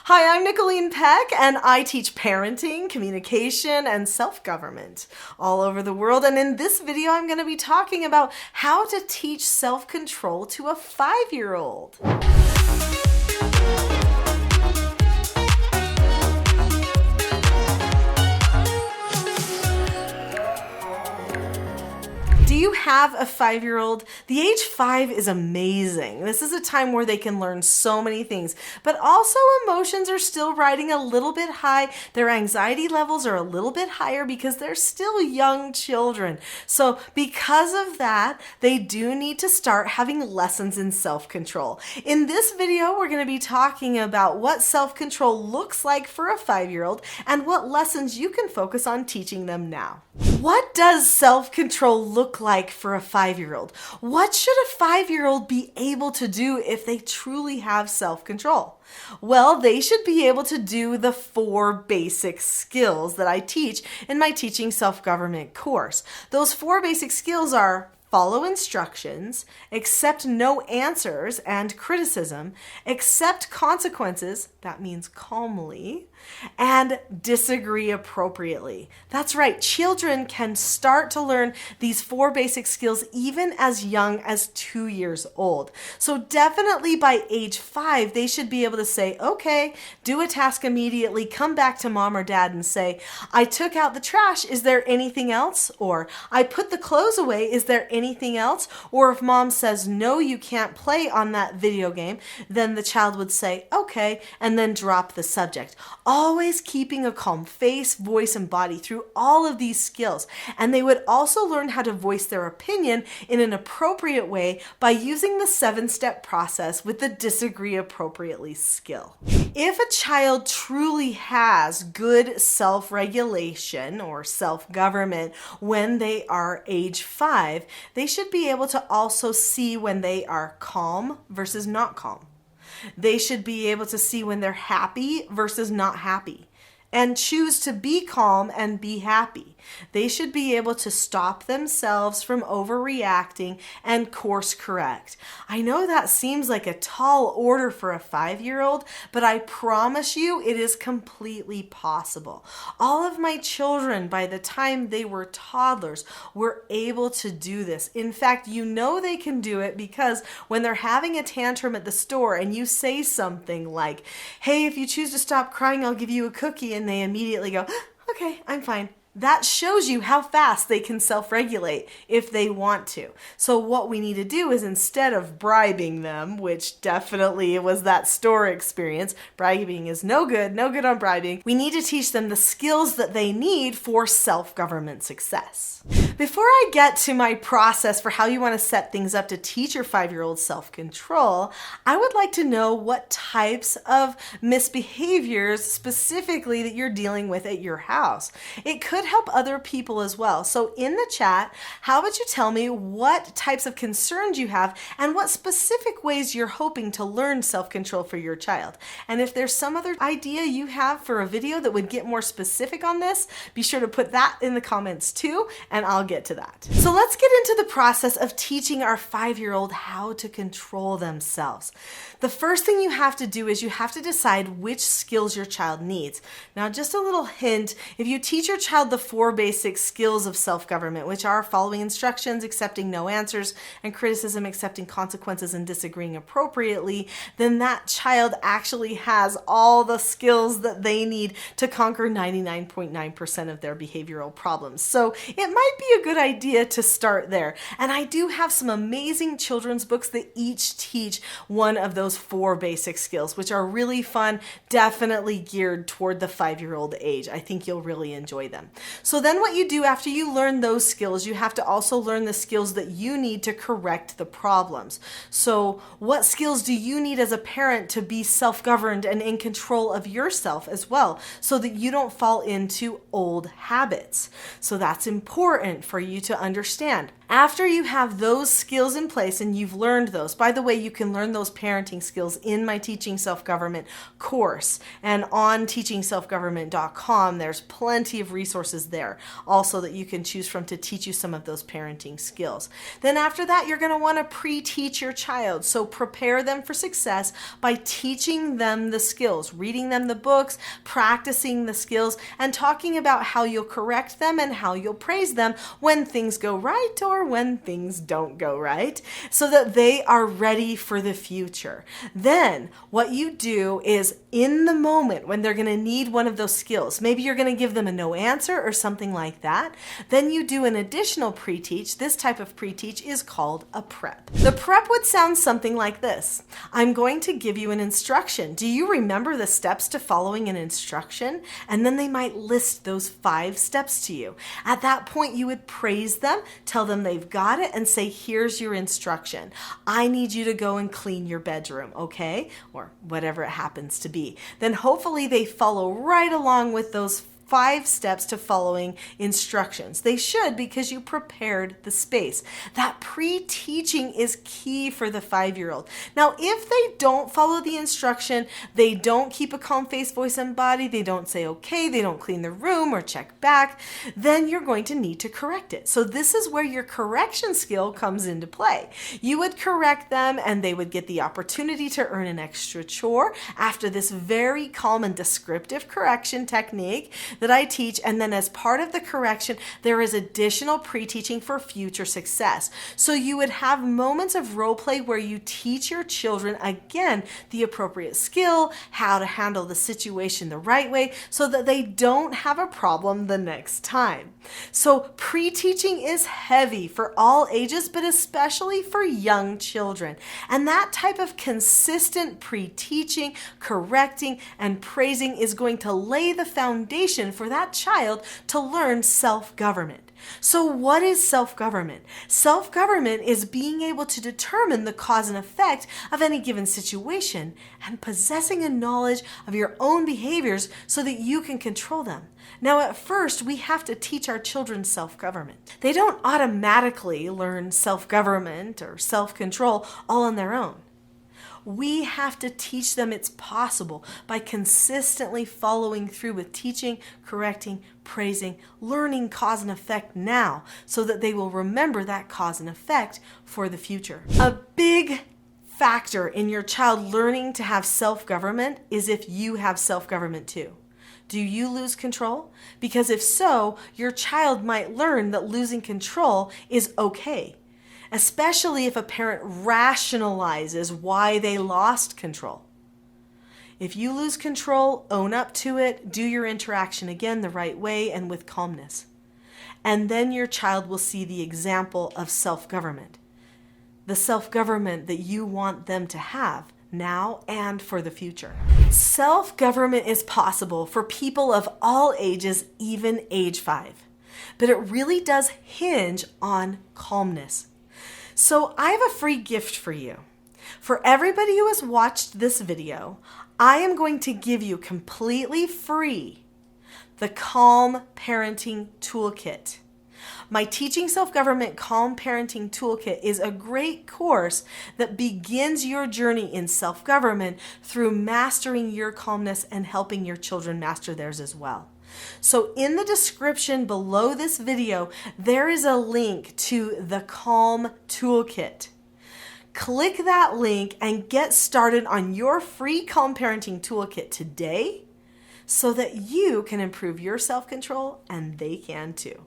Hi, I'm Nicolene Peck, and I teach parenting, communication, and self-government all over the world. And in this video, I'm going to be talking about how to teach self-control to a 5-year-old. Do you have a 5-year-old? The age 5 is amazing. This is a time where they can learn so many things, but also emotions are still riding a little bit high. Their anxiety levels are a little bit higher because they're still young children. So because of that, they do need to start having lessons in self-control. In this video, we're going to be talking about what self-control looks like for a 5-year-old and what lessons you can focus on teaching them now. What does self-control look like for a 5-year-old? What should a 5-year-old be able to do if they truly have self-control? Well, they should be able to do the 4 basic skills that I teach in my Teaching Self-Government course. Those 4 basic skills are follow instructions, accept no answers and criticism, accept consequences, that means calmly, and disagree appropriately. That's right, children can start to learn these 4 basic skills even as young as 2 years old. So definitely by age 5, they should be able to say, okay, do a task immediately, come back to mom or dad and say, I took out the trash, is there anything else? Or I put the clothes away, is there anything else? Or if mom says, no, you can't play on that video game, then the child would say, okay, and then drop the subject. Always keeping a calm face, voice, and body through all of these skills. And they would also learn how to voice their opinion in an appropriate way by using the 7-step process with the disagree appropriately skill. If a child truly has good self-regulation or self-government when they are age 5, they should be able to also see when they are calm versus not calm. They should be able to see when they're happy versus not happy and choose to be calm and be happy. They should be able to stop themselves from overreacting and course correct. I know that seems like a tall order for a 5-year-old, but I promise you it is completely possible. All of my children, by the time they were toddlers, were able to do this. In fact, you know they can do it because when they're having a tantrum at the store and you say something like, hey, if you choose to stop crying, I'll give you a cookie, and they immediately go, okay, I'm fine. That shows you how fast they can self-regulate if they want to. So what we need to do is, instead of bribing them, which definitely was that store experience, bribing is no good on bribing, we need to teach them the skills that they need for self-government success. Before I get to my process for how you want to set things up to teach your 5-year-old self-control, I would like to know what types of misbehaviors specifically that you're dealing with at your house. It could help other people as well. So in the chat, how about you tell me what types of concerns you have and what specific ways you're hoping to learn self-control for your child. And if there's some other idea you have for a video that would get more specific on this, be sure to put that in the comments too, and I'll get to that. So let's get into the process of teaching our 5-year-old how to control themselves. The first thing you have to do is you have to decide which skills your child needs. Now, just a little hint, if you teach your child the 4 basic skills of self-government, which are following instructions, accepting no answers and criticism, accepting consequences, and disagreeing appropriately, then that child actually has all the skills that they need to conquer 99.9% of their behavioral problems. So it might be a good idea to start there. And I do have some amazing children's books that each teach one of those 4 basic skills, which are really fun, definitely geared toward the 5-year-old age. I think you'll really enjoy them. So then what you do after you learn those skills, you have to also learn the skills that you need to correct the problems. So what skills do you need as a parent to be self-governed and in control of yourself as well, so that you don't fall into old habits? So that's important for you to understand. After you have those skills in place and you've learned those, by the way, you can learn those parenting skills in my Teaching Self-Government course, and on teachingselfgovernment.com, there's plenty of resources there also that you can choose from to teach you some of those parenting skills. Then after that, you're going to want to pre-teach your child. So prepare them for success by teaching them the skills, reading them the books, practicing the skills, and talking about how you'll correct them and how you'll praise them when things go right or when things don't go right, so that they are ready for the future. Then what you do is, in the moment when they're going to need one of those skills, maybe you're going to give them a no answer or something like that, then you do an additional pre-teach. This type of pre-teach is called a prep. The prep would sound something like this. I'm going to give you an instruction. Do you remember the steps to following an instruction? And then they might list those 5 steps to you. At that point, you would praise them, tell them they've got it, and say, here's your instruction. I need you to go and clean your bedroom, okay? Or whatever it happens to be. Then hopefully they follow right along with those 5 steps to following instructions. They should, because you prepared the space. That pre-teaching is key for the 5-year-old. Now, if they don't follow the instruction, they don't keep a calm face, voice, and body, they don't say okay, they don't clean the room or check back, then you're going to need to correct it. So this is where your correction skill comes into play. You would correct them and they would get the opportunity to earn an extra chore after this very calm and descriptive correction technique that I teach, and then as part of the correction, there is additional pre-teaching for future success. So you would have moments of role play where you teach your children, again, the appropriate skill, how to handle the situation the right way, so that they don't have a problem the next time. So pre-teaching is heavy for all ages, but especially for young children. And that type of consistent pre-teaching, correcting, and praising is going to lay the foundation for that child to learn self-government. So what is self-government? Self-government is being able to determine the cause and effect of any given situation and possessing a knowledge of your own behaviors so that you can control them. Now, at first, we have to teach our children self-government. They don't automatically learn self-government or self-control all on their own. We have to teach them it's possible by consistently following through with teaching, correcting, praising, learning cause and effect now, so that they will remember that cause and effect for the future. A big factor in your child learning to have self-government is if you have self-government too. Do you lose control? Because if so, your child might learn that losing control is okay, especially if a parent rationalizes why they lost control. If you lose control, own up to it, do your interaction again the right way and with calmness. And then your child will see the example of self-government, the self-government that you want them to have now and for the future. Self-government is possible for people of all ages, even age 5. But it really does hinge on calmness. So I have a free gift for you. For everybody who has watched this video, I am going to give you completely free the Calm Parenting Toolkit. My Teaching Self-Government Calm Parenting Toolkit is a great course that begins your journey in self-government through mastering your calmness and helping your children master theirs as well. So in the description below this video, there is a link to the Calm Toolkit. Click that link and get started on your free Calm Parenting Toolkit today so that you can improve your self-control and they can too.